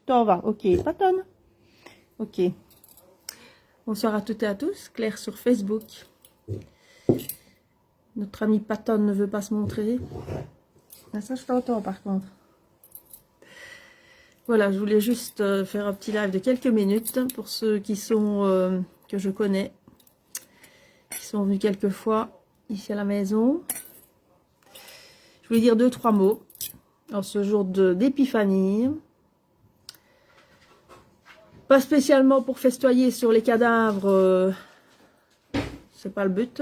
t'en vas. Ok, Patton. Ok. Bonsoir à toutes et à tous. Claire sur Facebook. Notre ami Patton ne veut pas se montrer. Ah, ça, je t'entends par contre. Voilà, je voulais juste faire un petit live de quelques minutes pour ceux qui sont que je connais, qui sont venus quelques fois ici à la maison. Je voulais dire 2-3 mots en ce jour d'épiphanie. Pas spécialement pour festoyer sur les cadavres, c'est pas le but.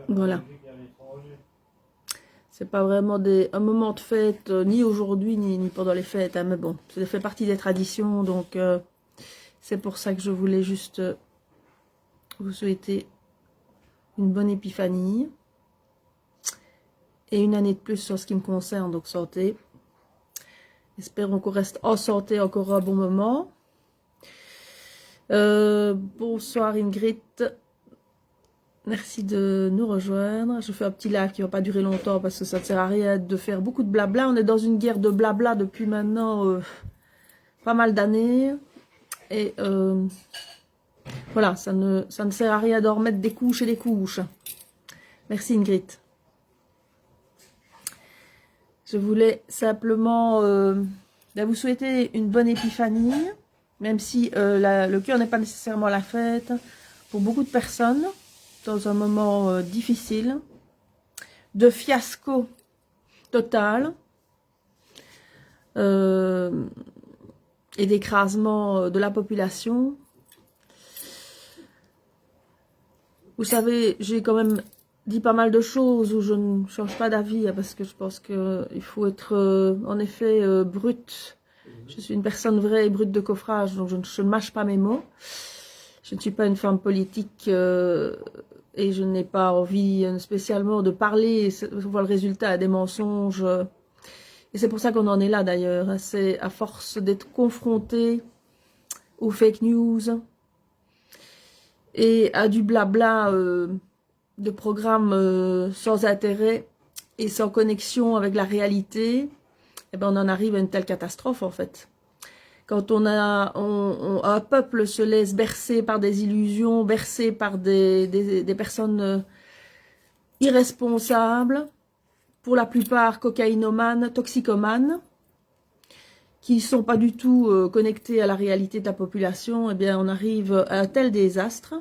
Voilà. C'est pas vraiment un moment de fête, ni aujourd'hui, ni pendant les fêtes. Hein, mais bon, ça fait partie des traditions, donc c'est pour ça que je voulais juste vous souhaiter une bonne épiphanie. Et une année de plus sur ce qui me concerne, donc santé. Espérons qu'on reste en santé encore un bon moment. Bonsoir Ingrid. Merci de nous rejoindre. Je fais un petit live qui ne va pas durer longtemps parce que ça ne sert à rien de faire beaucoup de blabla. On est dans une guerre de blabla depuis maintenant pas mal d'années. Et voilà, ça ne sert à rien de remettre des couches et des couches. Merci Ingrid. Je voulais simplement vous souhaiter une bonne épiphanie, même si le cœur n'est pas nécessairement la fête pour beaucoup de personnes, dans un moment difficile, de fiasco total et d'écrasement de la population. Vous savez, j'ai quand même dit pas mal de choses où je ne change pas d'avis, parce que je pense qu'il faut être en effet brut. Je suis une personne vraie et brute de coffrage, donc je ne mâche pas mes mots. Je ne suis pas une femme politique et je n'ai pas envie spécialement de parler, on voit le résultat des mensonges. Et c'est pour ça qu'on en est là d'ailleurs. C'est à force d'être confronté aux fake news et à du blabla de programmes sans intérêt et sans connexion avec la réalité, eh ben on en arrive à une telle catastrophe en fait. Quand un peuple se laisse bercer par des illusions, bercer par des personnes irresponsables, pour la plupart cocaïnomanes, toxicomanes, qui ne sont pas du tout connectés à la réalité de la population, eh bien on arrive à un tel désastre.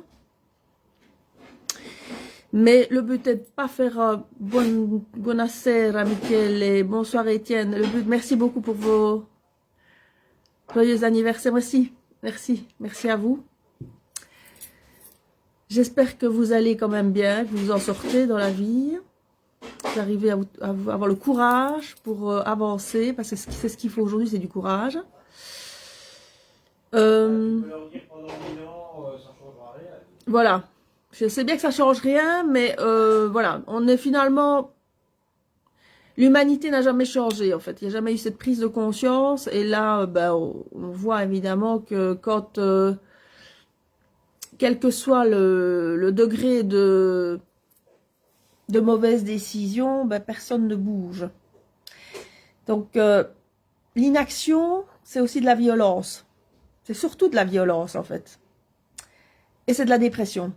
Mais le but est de pas faire buonasera Michele et bonsoir Étienne. Le but, merci beaucoup pour vos joyeux anniversaires. Merci à vous. J'espère que vous allez quand même bien, que vous vous en sortez dans la vie. Vous arrivez à avoir le courage pour avancer, parce que c'est ce qu'il faut aujourd'hui, c'est du courage. Voilà. Je sais bien que ça change rien, mais voilà, on est finalement... L'humanité n'a jamais changé, en fait. Il n'y a jamais eu cette prise de conscience. Et là, on voit évidemment que quand, quel que soit le degré de mauvaise décision, personne ne bouge. Donc, l'inaction, c'est aussi de la violence. C'est surtout de la violence, en fait. Et c'est de la dépression.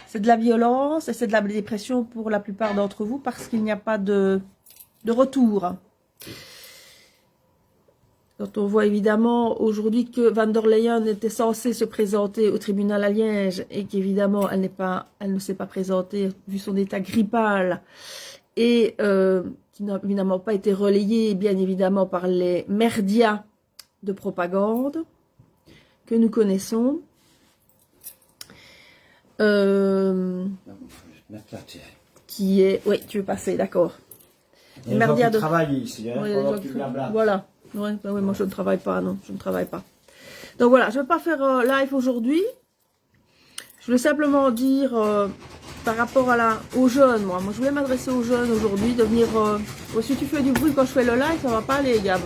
C'est de la violence et c'est de la dépression pour la plupart d'entre vous parce qu'il n'y a pas de retour. Quand on voit évidemment aujourd'hui que Van der Leyen était censée se présenter au tribunal à Liège et qu'évidemment elle ne s'est pas présentée vu son état grippal et qui n'a évidemment pas été relayée bien évidemment par les merdias de propagande que nous connaissons. Qui est... Oui, tu veux passer, d'accord. Les gens qui travaillent ici, hein, voilà. Ouais, oui, moi je ne travaille pas, non, je ne travaille pas. Donc voilà, je ne vais pas faire live aujourd'hui. Je voulais simplement dire par rapport aux jeunes, moi je voulais m'adresser aux jeunes aujourd'hui, de venir... si tu fais du bruit quand je fais le live, ça va pas aller, Gab.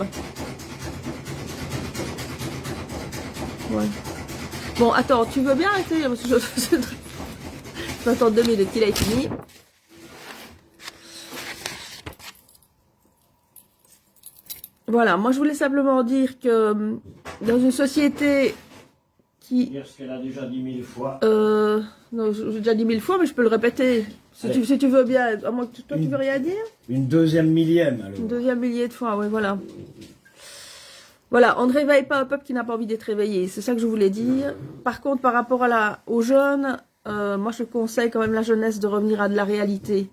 Ouais. Bon, attends, tu veux bien arrêter parce que peux attendre 2 minutes qu'il ait fini. Voilà, moi je voulais simplement dire que dans une société qui... Dire ce qu'elle a déjà dit 1000 fois. Non, j'ai déjà dit 1000 fois, mais je peux le répéter. Si tu veux bien, à moins que toi tu veux rien dire. Une deuxième millième, alors. Une deuxième millier de fois, oui, voilà. Voilà, on ne réveille pas un peuple qui n'a pas envie d'être réveillé. C'est ça que je voulais dire. Par contre, par rapport aux jeunes, moi je conseille quand même la jeunesse de revenir à de la réalité.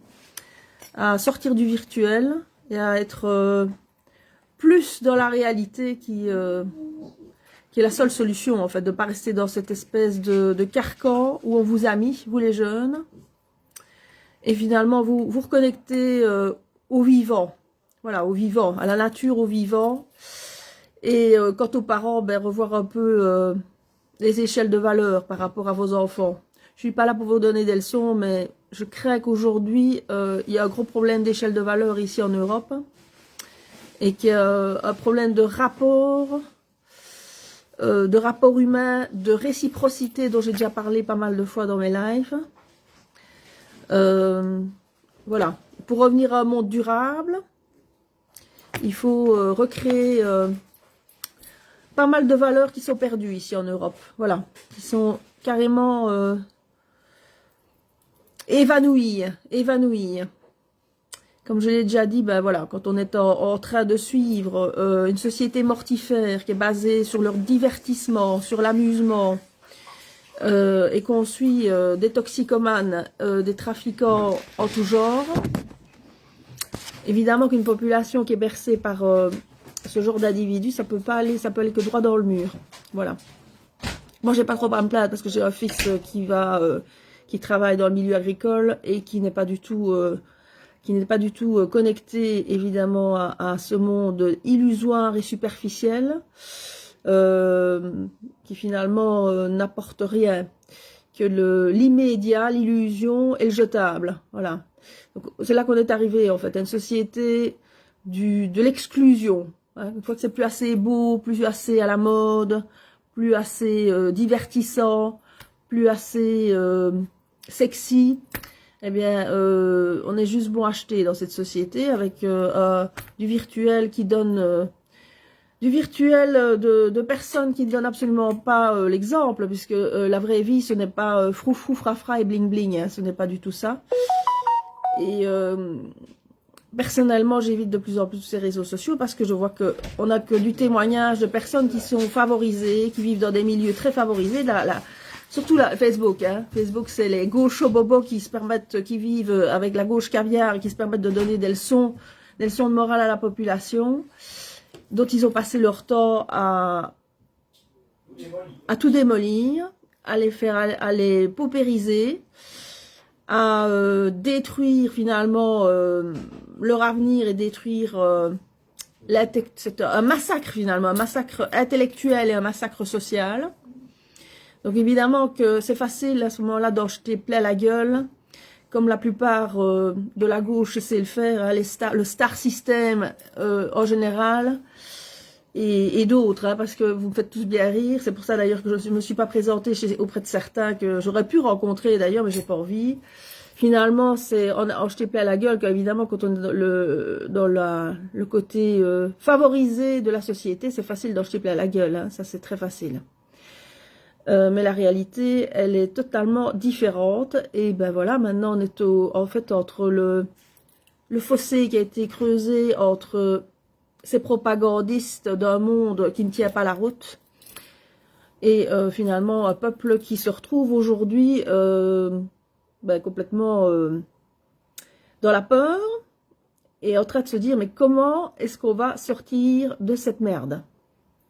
À sortir du virtuel et à être plus dans la réalité qui est la seule solution, en fait, de ne pas rester dans cette espèce de carcan où on vous a mis, vous les jeunes. Et finalement, vous reconnectez au vivant. Voilà, au vivant, à la nature, au vivant. Et quant aux parents, ben, revoir un peu les échelles de valeur par rapport à vos enfants. Je suis pas là pour vous donner des leçons, mais je crains qu'aujourd'hui, il y a un gros problème d'échelle de valeur ici en Europe. Et qu'il y a un problème de rapport humain, de réciprocité dont j'ai déjà parlé pas mal de fois dans mes lives. Voilà. Pour revenir à un monde durable, il faut recréer pas mal de valeurs qui sont perdues ici en Europe. Voilà. Qui sont carrément évanouies. Comme je l'ai déjà dit, ben voilà, quand on est en train de suivre une société mortifère qui est basée sur leur divertissement, sur l'amusement, et qu'on suit des toxicomanes, des trafiquants en tout genre, évidemment qu'une population qui est bercée par ce genre d'individus, ça peut aller que droit dans le mur. Voilà. Moi, j'ai pas trop à me plaindre parce que j'ai un fils qui travaille dans le milieu agricole et qui n'est pas du tout connecté évidemment à ce monde illusoire et superficiel, qui finalement n'apporte rien, que l'immédiat, l'illusion et le jetable. Voilà. C'est là qu'on est arrivé en fait, à une société de l'exclusion. Hein. Une fois que c'est plus assez beau, plus assez à la mode, plus assez divertissant, plus assez sexy, eh bien, on est juste bon acheté dans cette société avec du virtuel qui donne... du virtuel de personnes qui ne donnent absolument pas l'exemple, puisque la vraie vie, ce n'est pas froufrou, frafra et bling bling, hein, ce n'est pas du tout ça. Et personnellement, j'évite de plus en plus ces réseaux sociaux parce que je vois qu'on n'a que du témoignage de personnes qui sont favorisées, qui vivent dans des milieux très favorisés. Surtout Facebook, hein. Facebook, c'est les gauchos bobos qui vivent avec la gauche caviar et qui se permettent de donner des leçons de morale à la population, dont ils ont passé leur temps à tout démolir, à les paupériser, à détruire finalement leur avenir et détruire c'est un massacre finalement, un massacre intellectuel et un massacre social. Donc évidemment que c'est facile à ce moment-là d'en jeter plein la gueule, comme la plupart de la gauche sait le faire, hein, le star system en général, et d'autres, hein, parce que vous me faites tous bien rire. C'est pour ça d'ailleurs que je ne me suis pas présentée auprès de certains que j'aurais pu rencontrer d'ailleurs, mais j'ai pas envie. Finalement, c'est en jeter plein la gueule qu'évidemment quand on est dans le côté favorisé de la société, c'est facile d'en jeter plein la gueule, hein, ça c'est très facile. Mais la réalité, elle est totalement différente. Et ben voilà, maintenant on est en fait entre le fossé qui a été creusé entre ces propagandistes d'un monde qui ne tient pas la route et finalement un peuple qui se retrouve aujourd'hui complètement dans la peur et en train de se dire mais comment est-ce qu'on va sortir de cette merde ?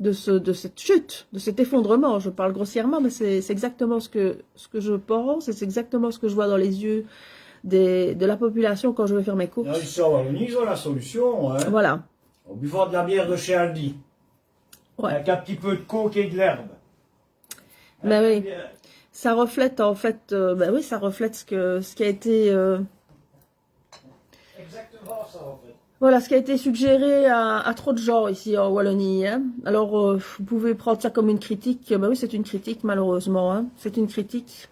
De cette chute, de cet effondrement, je parle grossièrement, mais c'est exactement ce que je pense, et c'est exactement ce que je vois dans les yeux de la population quand je vais faire mes courses. Là, ici en Wallonie, ils ont la solution. Hein. Voilà. En buvant de la bière de chez Aldi. Ouais. Avec un petit peu de coke et de l'herbe. Ben oui. Ça reflète en fait, ça reflète ce qui a été... Exactement ça en fait. Voilà, ce qui a été suggéré à trop de gens ici en Wallonie. Hein. Alors, vous pouvez prendre ça comme une critique. Ben oui, c'est une critique, malheureusement. Hein. C'est une critique.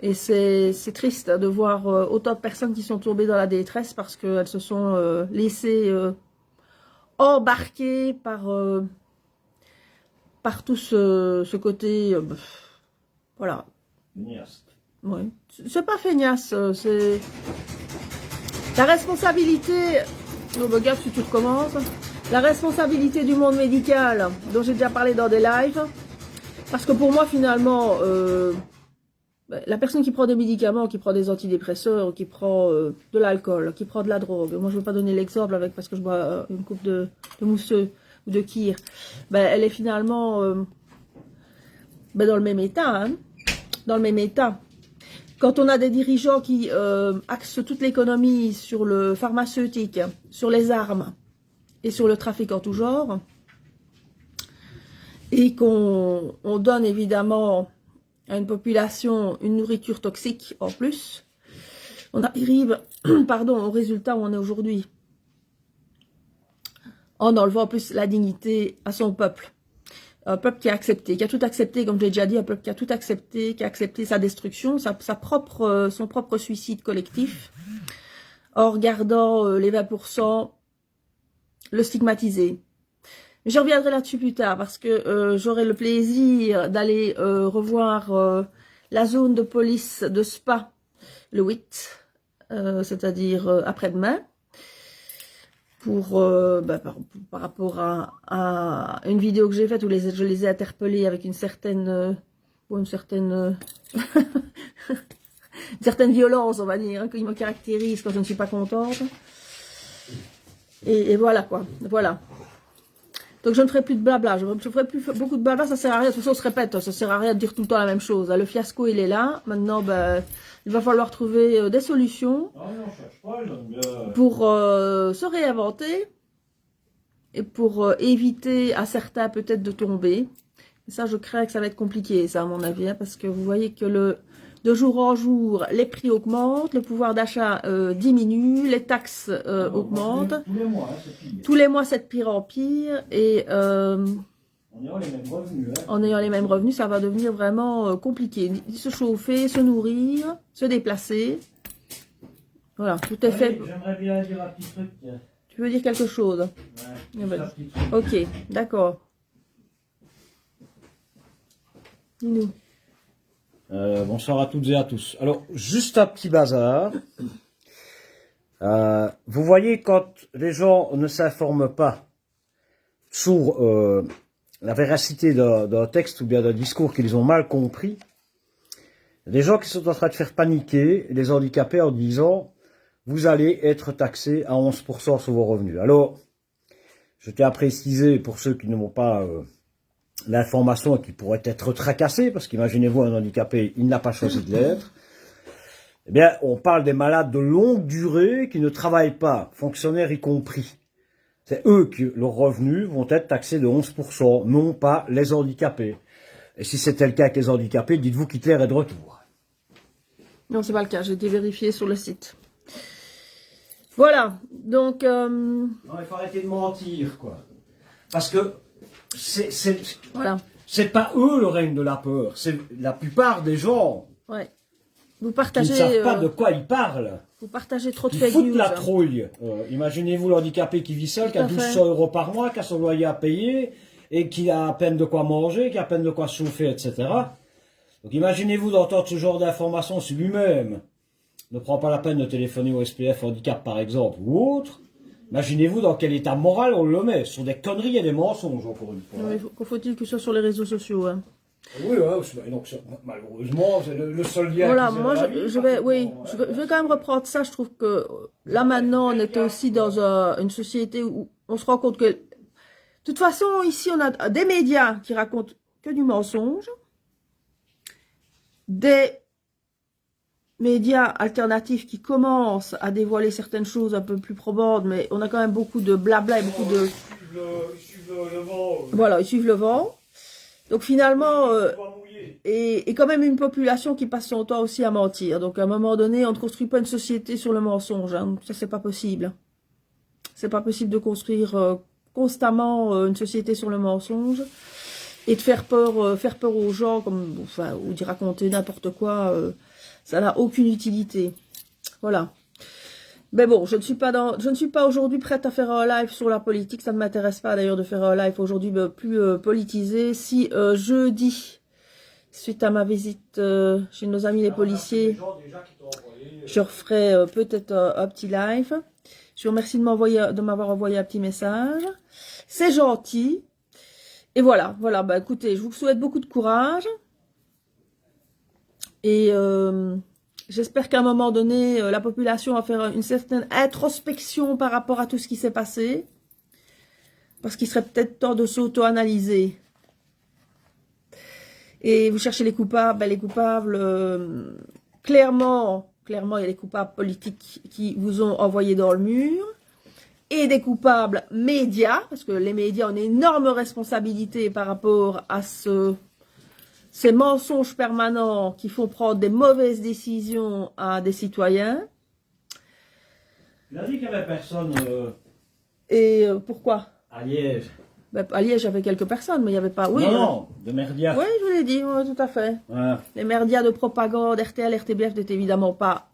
Et c'est triste de voir autant de personnes qui sont tombées dans la détresse parce qu'elles se sont laissées embarquer par tout ce côté, voilà. Feignasse. Ouais. C'est pas feignasse, c'est la responsabilité. Oh, regarde si tu recommences. La responsabilité du monde médical, dont j'ai déjà parlé dans des lives. Parce que pour moi, finalement, la personne qui prend des médicaments, qui prend des antidépresseurs, qui prend de l'alcool, qui prend de la drogue, moi je ne veux pas donner l'exemple avec parce que je bois une coupe de mousseux ou de kir, elle est finalement dans le même état, hein, dans le même état. Quand on a des dirigeants qui axent toute l'économie sur le pharmaceutique, sur les armes et sur le trafic en tout genre, et qu'on donne évidemment à une population une nourriture toxique en plus, on arrive au résultat où on est aujourd'hui. En enlevant en plus la dignité à son peuple. Un peuple qui a accepté, qui a tout accepté, comme j'ai déjà dit, un peuple qui a tout accepté, qui a accepté sa destruction, son propre suicide collectif, en regardant les 20%, le stigmatiser. Je reviendrai là-dessus plus tard parce que j'aurai le plaisir d'aller revoir la zone de police de Spa le 8, c'est-à-dire après-demain, par rapport à une vidéo que j'ai faite où je les ai interpellés avec une certaine violence, on va dire, hein, qui me caractérise quand je ne suis pas contente. Et voilà quoi, voilà. Donc je ne ferai plus de blabla, je ne ferai plus beaucoup de blabla, ça sert à rien, de toute façon on se répète, ça sert à rien de dire tout le temps la même chose. Le fiasco il est là, maintenant il va falloir trouver des solutions pour se réinventer et pour éviter à certains peut-être de tomber. Et ça je crains que ça va être compliqué ça à mon avis, hein, parce que vous voyez que de jour en jour, les prix augmentent, le pouvoir d'achat diminue, les taxes augmentent. Tous les mois, c'est de pire en pire. Et en ayant les mêmes revenus. Hein. En ayant les mêmes revenus, ça va devenir vraiment compliqué. Se chauffer, se nourrir, se déplacer. Voilà, tout est fait. J'aimerais bien dire un petit truc. Tu veux dire quelque chose? Ouais, ok, d'accord. Dis-nous. Bonsoir à toutes et à tous. Alors, juste un petit bazar. Vous voyez, quand les gens ne s'informent pas sur la véracité d'un texte ou bien d'un discours qu'ils ont mal compris, il y a des gens qui sont en train de faire paniquer les handicapés en disant « Vous allez être taxés à 11% sur vos revenus ». Alors, je tiens à préciser pour ceux qui n'ont pas l'information qui pourrait être tracassée, parce qu'imaginez-vous un handicapé, il n'a pas choisi de l'être. Eh bien, on parle des malades de longue durée qui ne travaillent pas, fonctionnaires y compris. C'est eux qui, leurs revenus vont être taxés de 11%, non pas les handicapés. Et si c'était le cas avec les handicapés, dites-vous qu'Hitler est de retour. Non, c'est pas le cas, j'ai été vérifié sur le site. Voilà, donc... Non, il faut arrêter de mentir, quoi. Parce que voilà. C'est pas eux le règne de la peur, c'est la plupart des gens ouais. Vous partagez, qui ne savent pas de quoi ils parlent. Vous partagez trop de Ils fake foutent news. La trouille. Imaginez-vous l'handicapé qui vit seul, qui a 1200 € par mois, qui a son loyer à payer, et qui a à peine de quoi manger, qui a à peine de quoi chauffer, etc. Donc imaginez-vous d'entendre ce genre d'informations sur lui-même. Ne prend pas la peine de téléphoner au SPF handicap par exemple, ou autre. Imaginez-vous dans quel état moral on le met, sur des conneries et des mensonges, encore une fois. Oui, faut-il que ce soit sur les réseaux sociaux, hein. Oui, donc malheureusement, c'est le seul lien. Voilà, moi je vais quand même reprendre ça. Je trouve que là maintenant, on est aussi dans une société où on se rend compte que, de toute façon, ici, on a des médias qui racontent que du mensonge, des médias alternatifs qui commencent à dévoiler certaines choses un peu plus probantes, mais on a quand même beaucoup de blabla et beaucoup de... Ils suivent le vent. Voilà, ils suivent le vent. Donc finalement, et quand même une population qui passe son temps aussi à mentir. Donc à un moment donné, on ne construit pas une société sur le mensonge. Hein. Ça, c'est pas possible. C'est pas possible de construire constamment une société sur le mensonge et de faire peur aux gens, ou d'y raconter n'importe quoi Ça n'a aucune utilité. Voilà. Mais bon, je ne suis pas aujourd'hui prête à faire un live sur la politique. Ça ne m'intéresse pas d'ailleurs de faire un live aujourd'hui plus politisé. Si jeudi, suite à ma visite chez nos amis les policiers, je referai peut-être un petit live. Je vous remercie de m'avoir envoyé un petit message. C'est gentil. Et voilà, bah écoutez, je vous souhaite beaucoup de courage. Et j'espère qu'à un moment donné, la population va faire une certaine introspection par rapport à tout ce qui s'est passé. Parce qu'il serait peut-être temps de s'auto-analyser. Et vous cherchez les coupables, ben les coupables, clairement, il y a les coupables politiques qui vous ont envoyé dans le mur. Et des coupables médias, parce que les médias ont une énorme responsabilité par rapport à ces mensonges permanents qui font prendre des mauvaises décisions à des citoyens. Il a dit qu'il n'y avait personne... Et pourquoi? À Liège. Ben, à Liège, il y avait quelques personnes, mais il n'y avait pas... Oui, non, de Merdia. Oui, je vous l'ai dit, oui, tout à fait. Ouais. Les merdias de propagande, RTL, RTBF n'étaient évidemment pas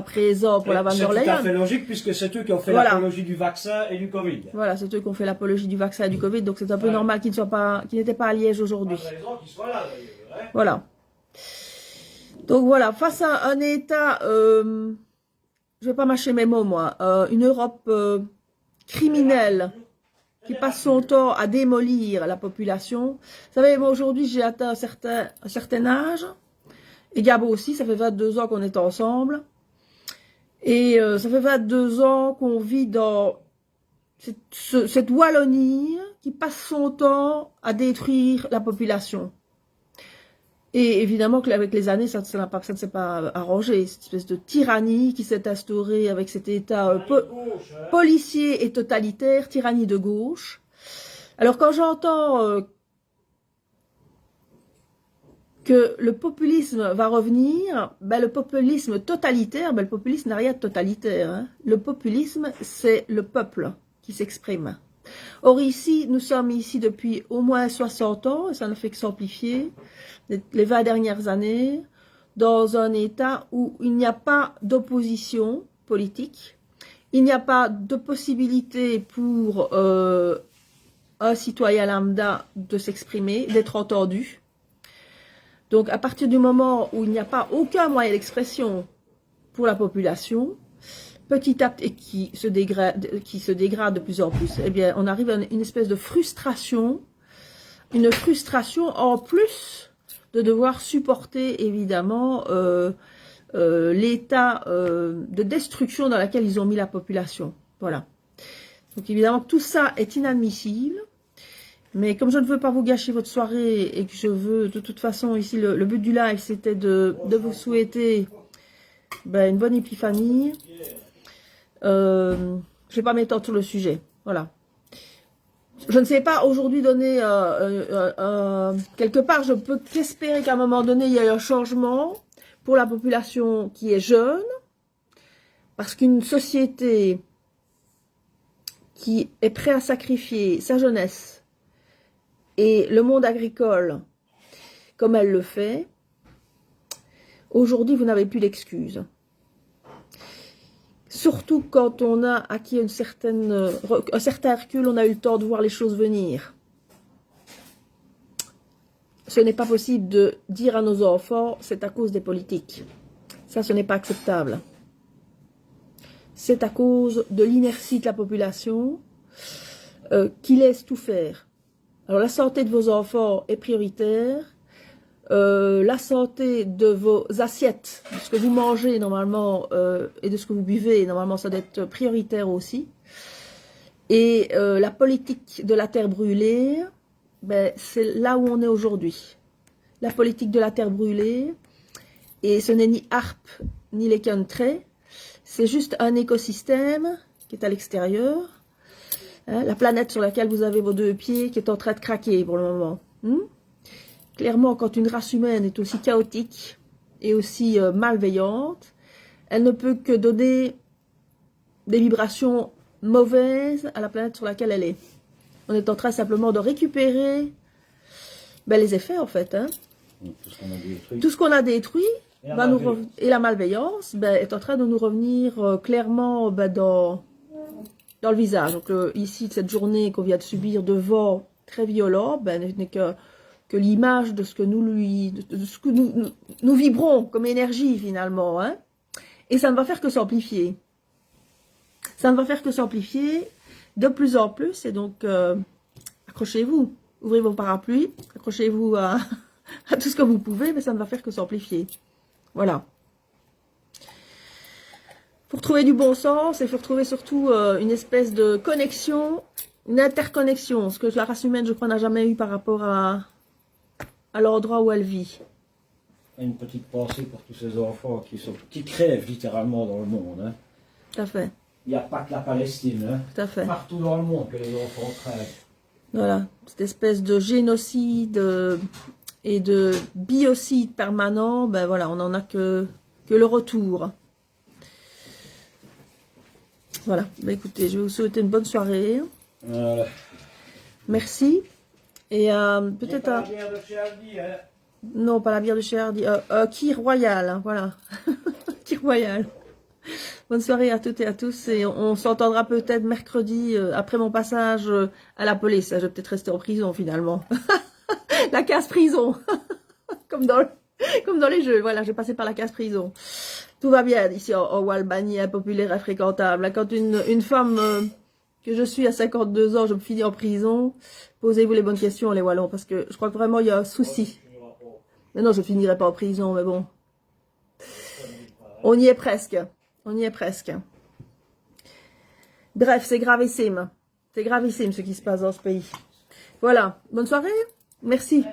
présents pour la Van der Leyen. C'est tout à fait logique, puisque c'est eux qui ont fait l'apologie du vaccin et du Covid. Voilà, c'est eux qui ont fait l'apologie du vaccin et du Covid, donc c'est un peu normal qu'ils n'étaient pas à Liège aujourd'hui. Pas de raison qu'ils soient là, d'ailleurs. Ouais. Voilà. Donc voilà, face à un État, je vais pas mâcher mes mots, moi, une Europe criminelle qui passe son temps à démolir la population. Vous savez, moi aujourd'hui, j'ai atteint un certain âge, et Gabo aussi, ça fait 22 ans qu'on est ensemble. Et ça fait 22 ans qu'on vit dans cette Wallonie qui passe son temps à détruire la population. Et évidemment qu'avec les années, ça ne s'est pas arrangé. Cette espèce de tyrannie qui s'est instaurée avec cet État policier et totalitaire, tyrannie de gauche. Alors quand j'entends que le populisme va revenir, ben le populisme totalitaire, ben le populisme n'a rien de totalitaire. Hein. Le populisme, c'est le peuple qui s'exprime. Or ici, nous sommes ici depuis au moins 60 ans, et ça ne fait que s'amplifier, les 20 dernières années, dans un État où il n'y a pas d'opposition politique, il n'y a pas de possibilité pour un citoyen lambda de s'exprimer, d'être entendu. Donc, à partir du moment où il n'y a pas aucun moyen d'expression pour la population, petit à petit, qui se dégrade de plus en plus, eh bien, on arrive à une espèce de frustration, une frustration en plus de devoir supporter, évidemment, l'état de destruction dans lequel ils ont mis la population. Voilà. Donc, évidemment, tout ça est inadmissible. Mais comme je ne veux pas vous gâcher votre soirée et que je veux, de toute façon, ici, le but du live, c'était de vous souhaiter une bonne épiphanie. Je ne vais pas m'étendre sur le sujet. Voilà. Je ne sais pas aujourd'hui donner... quelque part, je peux qu'espérer qu'à un moment donné, il y ait un changement pour la population qui est jeune. Parce qu'une société qui est prête à sacrifier sa jeunesse et le monde agricole, comme elle le fait, aujourd'hui, vous n'avez plus d'excuses. Surtout quand on a acquis un certain recul, on a eu le temps de voir les choses venir. Ce n'est pas possible de dire à nos enfants, c'est à cause des politiques. Ça, ce n'est pas acceptable. C'est à cause de l'inertie de la population qui laisse tout faire. Alors, la santé de vos enfants est prioritaire. La santé de vos assiettes, de ce que vous mangez normalement et de ce que vous buvez, normalement, ça doit être prioritaire aussi. Et la politique de la terre brûlée, c'est là où on est aujourd'hui. La politique de la terre brûlée, et ce n'est ni ARP ni les country, c'est juste un écosystème qui est à l'extérieur. Hein, la planète sur laquelle vous avez vos deux pieds qui est en train de craquer pour le moment. Clairement, quand une race humaine est aussi chaotique et aussi malveillante, elle ne peut que donner des vibrations mauvaises à la planète sur laquelle elle est. On est en train simplement de récupérer les effets, en fait. Hein. Tout ce qu'on a détruit. Tout ce qu'on a détruit, et la malveillance est en train de nous revenir clairement dans le visage. Donc ici, cette journée qu'on vient de subir de vent très violent, n'est que l'image de ce que nous vibrons comme énergie finalement. Hein. Et ça ne va faire que s'amplifier. Ça ne va faire que s'amplifier de plus en plus. Et donc, accrochez-vous. Ouvrez vos parapluies. Accrochez-vous à tout ce que vous pouvez, mais ça ne va faire que s'amplifier. Voilà. Pour trouver du bon sens, il faut retrouver surtout une espèce de connexion, une interconnexion, ce que la race humaine, je crois, n'a jamais eu par rapport à l'endroit où elle vit. Une petite pensée pour tous ces enfants qui crèvent littéralement dans le monde. Hein. Tout à fait. Il n'y a pas que la Palestine. Hein. Tout à fait. Partout dans le monde que les enfants crèvent. Voilà, cette espèce de génocide et de biocide permanent, voilà, on n'en a que le retour. Voilà, écoutez, je vais vous souhaiter une bonne soirée. Merci. Et peut-être... Pas la bière de chez Aldi, hein. Non, pas la bière de chez Hardy. Kir Royal, hein, voilà. Kir Royal. Bonne soirée à toutes et à tous. Et on s'entendra peut-être mercredi, après mon passage à la police. Je vais peut-être rester en prison, finalement. La case prison. comme dans les jeux. Voilà, j'ai passé par la case prison. Tout va bien ici en Albanie, impopulaire et fréquentable. Quand une femme que je suis à 52 ans, je me finis en prison, posez-vous les bonnes questions, les Wallons, parce que je crois que vraiment il y a un souci. Mais non, je finirai pas en prison, mais bon. On y est presque. On y est presque. Bref, c'est gravissime. C'est gravissime ce qui se passe dans ce pays. Voilà. Bonne soirée. Merci.